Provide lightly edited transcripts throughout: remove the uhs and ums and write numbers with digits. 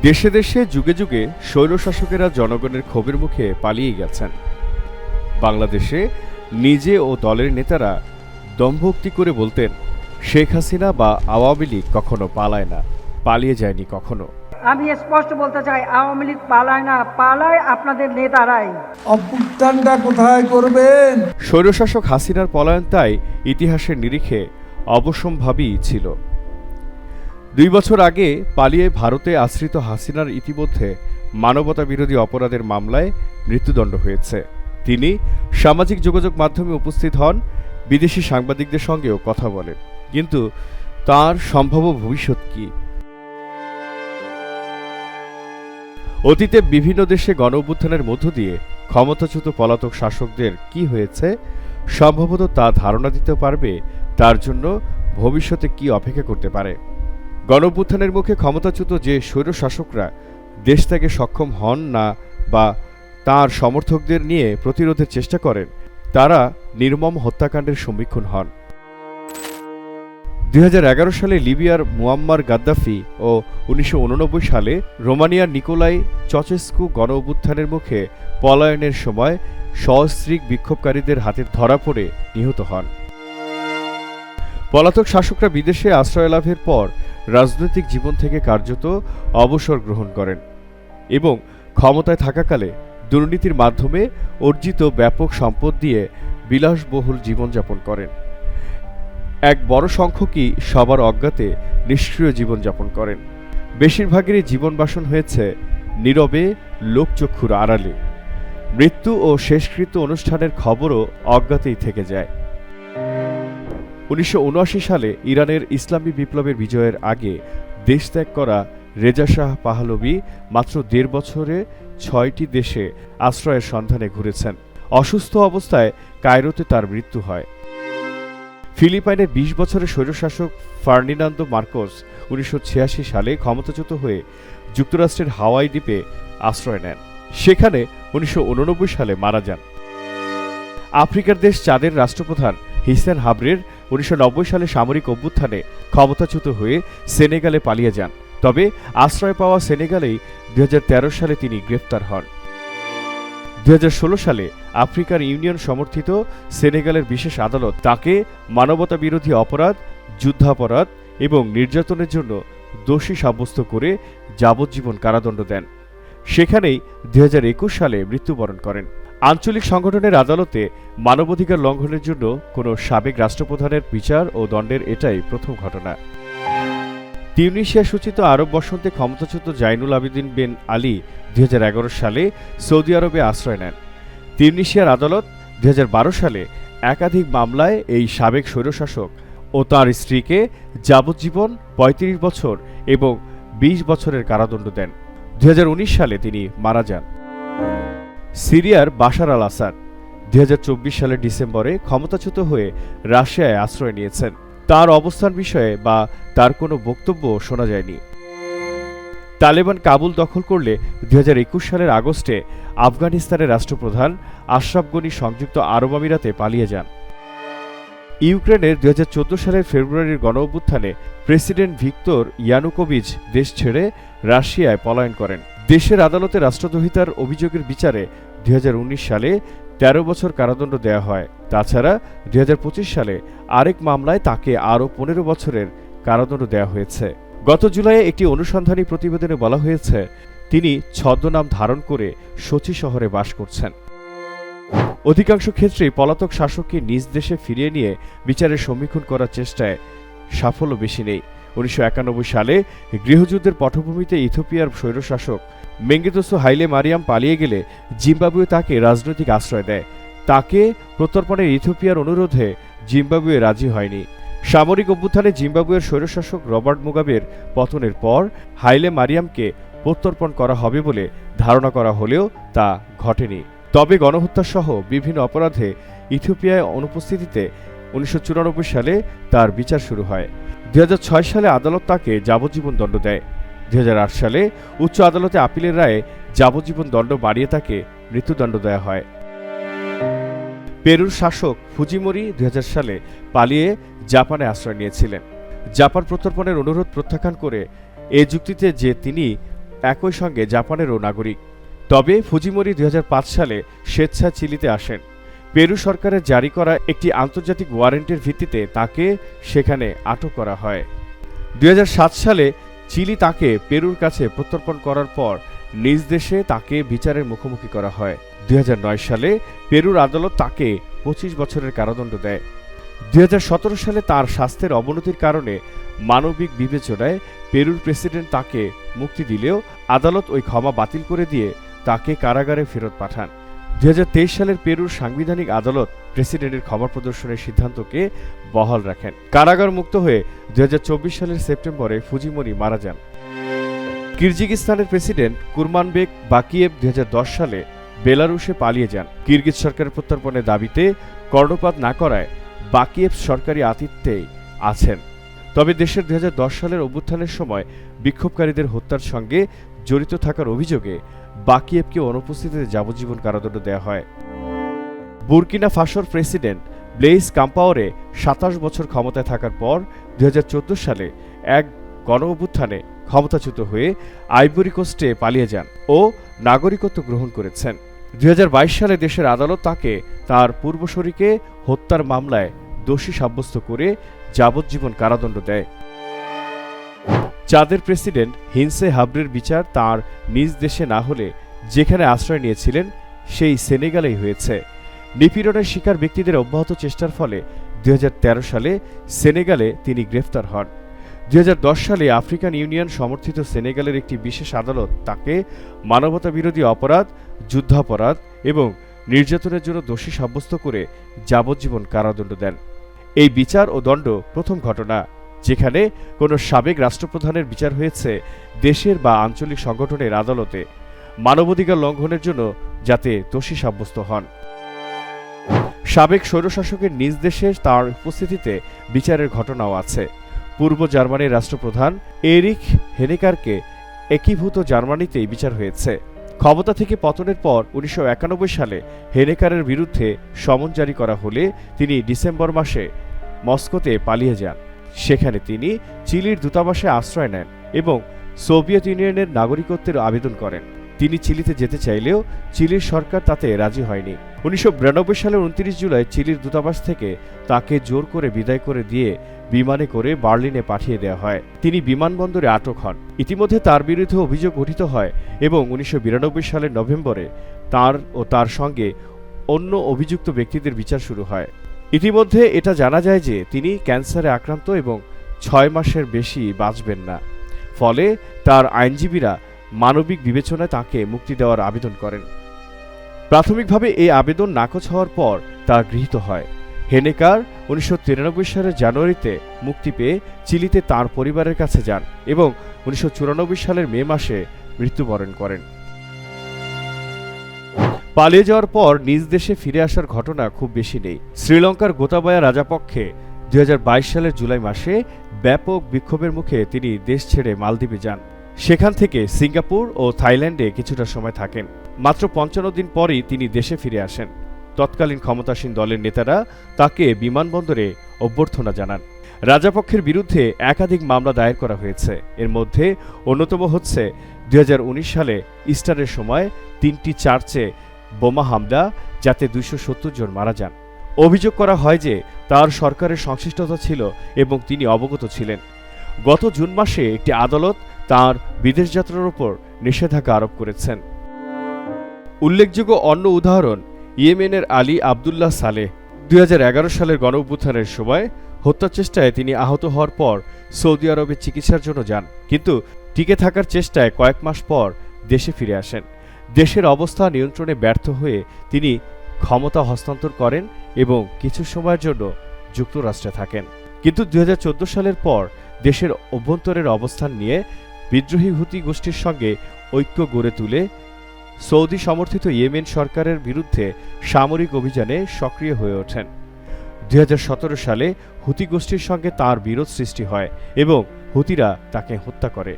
দেশে দেশে যুগে যুগে স্বৈরশাসকেরা জনগণের ক্ষোভের মুখে পালিয়ে গেছেন। বাংলাদেশে নিজে ও দলের নেতারা দম্ভোক্তি করে বলতেন, শেখ হাসিনা বা আওয়ামী লীগ কখনো পালায় না, পালিয়ে যায়নি কখনো। আমি স্পষ্ট বলতে চাই, আওয়ামী লীগ পালায় না, পালায় আপনাদের নেতারাই। অভ্যুত্থানটা কোথায় করবেন? স্বৈরশাসক হাসিনার পলায়ন তাই ইতিহাসের নিরিখে অবশ্যম্ভাবী ছিল। 2 বছর আগে পালিয়ে ভারতে আশ্রিত হাসিনার ইতিমধ্যে মানবতা বিরোধী অপরাধের মামলায় মৃত্যুদণ্ড হয়েছে। তিনি সামাজিক যোগাযোগ মাধ্যমে উপস্থিত হন, বিদেশি সাংবাদিকদের সঙ্গেও কথা বলেন, কিন্তু তার সম্ভাব্য ভবিষ্যৎ কি? অতীতে বিভিন্ন দেশে গণঅভ্যুত্থানের মধ্য দিয়ে ক্ষমতাচ্যুত পলাতক শাসকদের কি হয়েছে, সম্ভবত তা ধারণা দিতে পারবে তার জন্য ভবিষ্যতে কি অপেক্ষা করতে পারে। গণঅভ্যুত্থানের মুখে ক্ষমতাচ্যুত যে স্বৈরশাসকরা দেশ থেকে সক্ষম হন না বা তার সমর্থকদের নিয়ে প্রতিরোধের চেষ্টা করেন, তারা নির্মম হত্যাকাণ্ডের সম্মুখীন হন। 2011 সালে লিবিয়ার মুয়াম্মার গাদ্দাফি ও 1989 সালে রোমানিয়ার নিকোলাই চচেস্কু গণঅভ্যুত্থানের মুখে পলায়নের সময় সস্ত্রীক বিক্ষোভকারীদের হাতে ধরা পড়ে নিহত হন। পলাতক শাসকরা বিদেশে আশ্রয় লাভের পর রাজনৈতিক জীবন থেকে কার্যত অবসর গ্রহণ করেন এবং ক্ষমতায় থাকাকালে দুর্নীতির মাধ্যমে অর্জিত ব্যাপক সম্পদ দিয়ে বিলাসবহুল জীবনযাপন করেন। এক বড় সংখ্যকই সবার অজ্ঞাতে নিষ্ক্রিয় জীবনযাপন করেন। বেশিরভাগেরই জীবনবাসন হয়েছে নীরবে, লোকচক্ষুর আড়ালে। মৃত্যু ও শেষকৃত্য অনুষ্ঠানের খবরও অজ্ঞাতেই থেকে যায়। 1979 সালে ইরানের ইসলামী বিপ্লবের বিজয়ের আগে দেশ ত্যাগ করা রেজা শাহ পাহলভি মাত্র 1.5 বছরে 6টি দেশে আশ্রয়ের সন্ধানে ঘুরেছেন। অসুস্থ অবস্থায় কায়রোতে তার মৃত্যু হয়। ফিলিপাইনের 20 বছরের স্বৈরশাসক ফার্ডিনান্দো মার্কোস 1986 সালে ক্ষমতাচ্যুত হয়ে যুক্তরাষ্ট্রের হাওয়াই দ্বীপে আশ্রয় নেন। সেখানে 1989 সালে মারা যান। আফ্রিকার দেশ চাদের রাষ্ট্রপ্রধান হিসেন হাবরের 1990 সালে সামরিক অভ্যুত্থানে ক্ষমতাচ্যুত হয়ে সেনেগালে পালিয়ে যান। তবে আশ্রয় পাওয়া সেনেগালেই 2013 সালে তিনি গ্রেফতার হন। 2016 সালে আফ্রিকান ইউনিয়ন সমর্থিত সেনেগালের বিশেষ আদালত তাকে মানবতা বিরোধী অপরাধ, যুদ্ধাপরাধ এবং নির্যাতনের জন্য দোষী সাব্যস্ত করে যাবজ্জীবন কারাদণ্ড দেন। সেখানেই 2021 সালে মৃত্যুবরণ করেন। আঞ্চলিক সংগঠনের আদালতে মানবাধিকার লঙ্ঘনের জন্য কোনো সাবেক রাষ্ট্রপ্রধানের বিচার ও দণ্ডের এটাই প্রথম ঘটনা। তিউনিসিয়া সূচিত আরব বসন্তে ক্ষমতাচ্যুত জাইনুল আবেদিন বিন আলী 2011 সালে সৌদি আরবে আশ্রয় নেন। তিউনিসিয়ার আদালত 2012 সালে একাধিক মামলায় এই সাবেক স্বৈরশাসক ও তাঁর স্ত্রীকে যাবজ্জীবন, 35 বছর এবং 20 বছরের কারাদণ্ড দেন। 2019 সালে তিনি মারা যান। সিরিয়ার বাশার আল আসাদ 2024 সালের ডিসেম্বরে ক্ষমতাচ্যুত হয়ে রাশিয়ায় আশ্রয় নিয়েছেন। তার অবস্থান বিষয়ে বা তার কোনো বক্তব্য শোনা যায়নি। তালেবান কাবুল দখল করলে 2021 সালের আগস্টে আফগানিস্তানের রাষ্ট্রপ্রধান আশরাফ গনি সংযুক্ত আরব আমিরাতে পালিয়ে যান। ইউক্রেনের 2014 সালের ফেব্রুয়ারির গণঅভ্যুত্থানে প্রেসিডেন্ট ভিক্তর ইয়ানুকোভিচ দেশ ছেড়ে রাশিয়ায় পলায়ন করেন। দেশের আদালতে রাষ্ট্রদ্রোহিতার অভিযোগের বিচারে 2019 সালে 13 বছর কারাদণ্ড দেওয়া হয়। তাছাড়া 2025 সালে আরেক মামলায় তাকে আরও 15 বছরের কারাদণ্ড দেওয়া হয়েছে। গত জুলাইয়ে একটি অনুসন্ধানী প্রতিবেদনে বলা হয়েছে, তিনি ছদ্মনাম ধারণ করে সোচি শহরে বাস করছেন। অধিকাংশ ক্ষেত্রেই পলাতক শাসককে নিজ দেশে ফিরিয়ে নিয়ে বিচারের সম্মুখীন করার চেষ্টায় সাফল্য বেশি নেই। 1991 সালে গৃহযুদ্ধের পটভূমিতে ইথিওপিয়ার স্বৈরশাসক মেঙ্গিস্তু হাইলে মারিয়াম পালিয়ে গেলে জিম্বাবুয়ে তাকে রাজনৈতিক আশ্রয় দেয়। তাকে প্রত্যর্পণের ইথিওপিয়ার অনুরোধে জিম্বাবুয়ে রাজি হয়নি। সামরিক অভ্যুত্থানে জিম্বাবুয়ের স্বৈরশাসক রবার্ট মুগাবের পতনের পর হাইলে মারিয়ামকে প্রত্যর্পণ করা হবে বলে ধারণা করা হলেও তা ঘটেনি। তবে গণহত্যাসহ বিভিন্ন অপরাধে ইথিওপিয়ায় অনুপস্থিতিতে 1994 সালে তার বিচার শুরু হয়। 2006 সালে আদালত তাকে যাবজ্জীবন দণ্ড দেয়। 2008 সালে উচ্চ আদালতে আপিলের রায়ে যাবজ্জীবন দণ্ড বাড়িয়ে তাকে মৃত্যুদণ্ড দেওয়া হয়। পেরুর শাসক ফুজিমোরি 2000 সালে পালিয়ে জাপানে আশ্রয় নিয়েছিলেন। জাপান প্রত্যর্পণের অনুরোধ প্রত্যাখ্যান করে এ যুক্তিতে যে তিনি একই সঙ্গে জাপানেরও নাগরিক। তবে ফুজিমোরি 2005 সালে স্বেচ্ছা চিলিতে আসেন। পেরু সরকারের জারি করা একটি আন্তর্জাতিক ওয়ারেন্টের ভিত্তিতে তাকে সেখানে আটক করা হয়। 2007 সালে চিলি তাকে পেরুর কাছে প্রত্যর্পণ করার পর নিজ দেশে তাকে বিচারের মুখোমুখি করা হয়। 2009 সালে পেরুর আদালত তাকে 25 বছরের কারাদণ্ড দেয়। 2017 সালে তার স্বাস্থ্যের অবনতির কারণে মানবিক বিবেচনায় পেরুর প্রেসিডেন্ট তাকে মুক্তি দিলেও আদালত ওই ক্ষমা বাতিল করে দিয়ে তাকে কারাগারে ফেরত পাঠান। 2023 সালের পেরুর সাংবিধানিক আদালত প্রেসিডেন্টের ক্ষমা প্রদর্শনের সিদ্ধান্তকে বহাল রাখেন। কারাগার মুক্ত হয়ে 2024 সালের সেপ্টেম্বরে ফুজিমোরি মারা যান। কিরজিজস্তানের প্রেসিডেন্ট কুরমানবেক বাকিয়েভ 2010 সালে বেলারুশে পালিয়ে যান। কিরগিজ সরকারের প্রত্যর্পণের দাবিতে কর্ণপাত না করায় বাকিয়েভ সরকারি আতিথ্যেই আছেন। তবে দেশের 2010 সালের অভ্যুত্থানের সময় বিক্ষোভকারীদের হত্যার সঙ্গে জড়িত থাকার অভিযোগে বাকিয়েভকে অনুপস্থিতিতে যাবজ্জীবন কারাদণ্ড দেওয়া হয়। বুর্কিনা ফাসোর প্রেসিডেন্ট ব্লেইস কাম্পাওরে 27 বছর ক্ষমতায় থাকার পর 2014 সালে এক গণ অভ্যুত্থানে ক্ষমতাচ্যুত হয়ে আইভরি কোস্টে পালিয়ে যান ও নাগরিকত্ব গ্রহণ করেছেন। 2022 সালে দেশের আদালত তাকে তার পূর্বসূরীকে হত্যার মামলায় দোষী সাব্যস্ত করে যাবজ্জীবন কারাদণ্ড দেয়। চাদের প্রেসিডেন্ট হিনসে হাব্রের বিচার তার নিজ দেশে না হলে যেখানে আশ্রয় নিয়েছিলেন সেই সেনেগালেই হয়েছে। নিপীড়নের শিকার ব্যক্তিদের অব্যাহত চেষ্টার ফলে 2013 সালে সেনেগালে তিনি গ্রেফতার হন। 2010 সালে আফ্রিকান ইউনিয়ন সমর্থিত সেনেগালের একটি বিশেষ আদালত তাকে মানবতাবিরোধী অপরাধ, যুদ্ধাপরাধ এবং নির্যাতনের জন্য দোষী সাব্যস্ত করে যাবজ্জীবন কারাদণ্ড দেন। এই বিচার ও দণ্ড প্রথম ঘটনা যেখানে কোনো সাবেক রাষ্ট্রপ্রধানের বিচার হয়েছে দেশের বা আঞ্চলিক সংগঠনের আদালতে মানবাধিকার লঙ্ঘনের জন্য যাতে দোষী সাব্যস্ত হন। সাবেক স্বৈরশাসকের নিজ দেশে তার উপস্থিতিতে বিচারের ঘটনাও আছে। পূর্ব জার্মানির রাষ্ট্রপ্রধান এরিখ হেনেকারকে একীভূত জার্মানিতেই বিচার হয়েছে। ক্ষমতা থেকে পতনের পর 1991 সালে হেনেকারের বিরুদ্ধে সমন জারি করা হলে তিনি ডিসেম্বর মাসে মস্কোতে পালিয়ে যান। সেখানে তিনি চিলির দূতাবাসে আশ্রয় নেন এবং সোভিয়েত ইউনিয়নের নাগরিকত্বের আবেদন করেন। তিনি চিলিতে যেতে চাইলেও চিলির সরকার তাতে রাজি হয়নি। 1992 সালের 29 জুলাই চিলির দূতাবাস থেকে তাকে জোর করে বিদায় করে দিয়ে বিমানে করে বার্লিনে পাঠিয়ে দেওয়া হয়। তিনি বিমানবন্দরে আটক হন। ইতিমধ্যে তার বিরুদ্ধে অভিযোগ গঠিত হয় এবং 1992 সালের নভেম্বরে তার সঙ্গে অন্য অভিযুক্ত ব্যক্তিদের বিচার শুরু হয়। ইতিমধ্যে এটা জানা যায় যে তিনি ক্যান্সারে আক্রান্ত এবং 6 মাসের বেশি বাঁচবেন না। ফলে তার আইনজীবীরা মানবিক বিবেচনায় তাকে মুক্তি দেওয়ার আবেদন করেন। প্রাথমিকভাবে এই আবেদন নাকচ হওয়ার পর তা গৃহীত হয়। হেনেকার 1993 সালের জানুয়ারিতে মুক্তি পেয়ে চিলিতে তার পরিবারের কাছে যান এবং 1994 সালের মে মাসে মৃত্যুবরণ করেন। পালিয়ে যাওয়ার পর নিজ দেশে ফিরে আসার ঘটনা খুব বেশি নেই। শ্রীলঙ্কার গোতাবায়া রাজাপক্ষে 2022 সালের জুলাই মাসে ব্যাপক বিক্ষোভের মুখে তিনি দেশ ছেড়ে মালদ্বীপে যান। সেখান থেকে সিঙ্গাপুর ও থাইল্যান্ডে কিছুটা সময় থাকেন। মাত্র 55 দিন পরই তিনি দেশে ফিরে আসেন। তৎকালীন ক্ষমতাসীন দলের নেতারা তাকে বিমানবন্দরে অভ্যর্থনা জানান। রাজাপক্ষের বিরুদ্ধে একাধিক মামলা দায়ের করা হয়েছে। এর মধ্যে অন্যতম হচ্ছে 2019 সালে ইস্টারের সময় 3টি চার্চে বোমা হামলা, যাতে 270 জন মারা যান। অভিযোগ করা হয় যে তার সরকারের সংশ্লিষ্টতা ছিল এবং তিনি অবগত ছিলেন। গত জুন মাসে একটি আদালত তার বিদেশ যাত্রার উপর নিষেধাজ্ঞা আরোপ করেছেন। উল্লেখযোগ্য অন্য উদাহরণ ইয়েমেনের আলী আবদুল্লাহ সালেহ। 2011 সালের গণঅভ্যুত্থানের সময় হত্যাচেষ্টায় তিনি আহত হওয়ার পর সৌদি আরবে চিকিৎসার জন্য যান, কিন্তু টিকে থাকার চেষ্টায় কয়েক মাস পর দেশে ফিরে আসেন। দেশের অবস্থা নিয়ন্ত্রণে ব্যর্থ হয়ে তিনি ক্ষমতা হস্তান্তর করেন এবং কিছু সময়ের জন্য যুক্তরাষ্ট্রে থাকেন। কিন্তু 2014 সালের পর দেশের অভ্যন্তরের অবস্থান নিয়ে বিদ্রোহী হুতি গোষ্ঠীর সঙ্গে ঐক্য গড়ে তুলে সৌদি সমর্থিত ইয়েমেন সরকারের বিরুদ্ধে সামরিক অভিযানে সক্রিয় হয়ে ওঠেন। 2017 সালে হুতি গোষ্ঠীর সঙ্গে তার বিরোধ সৃষ্টি হয় এবং হুতিরা তাকে হত্যা করে।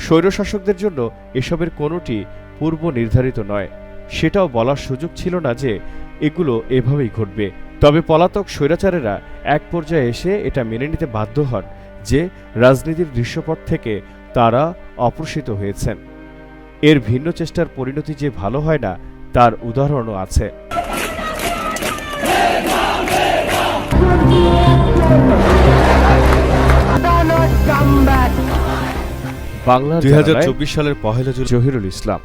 স্বৈরশাসকদের জন্য এসবের কোনোটি পূর্ব নির্ধারিত নয়। সেটাও বলার সুযোগ ছিল না যে এগুলো এভাবেই ঘটবে। তবে পলাতক স্বৈরাচারেরা এক পর্যায়ে এসে এটা মেনে নিতে বাধ্য হন যে রাজনীতির দৃশ্যপট থেকে তারা অপ্রসিত হয়েছেন। এর ভিন্ন চেষ্টার পরিণতি যে ভালো হয় না তার উদাহরণও আছে। বাংলার 2024 সালের 1 জুলাই জহিরুল ইসলাম।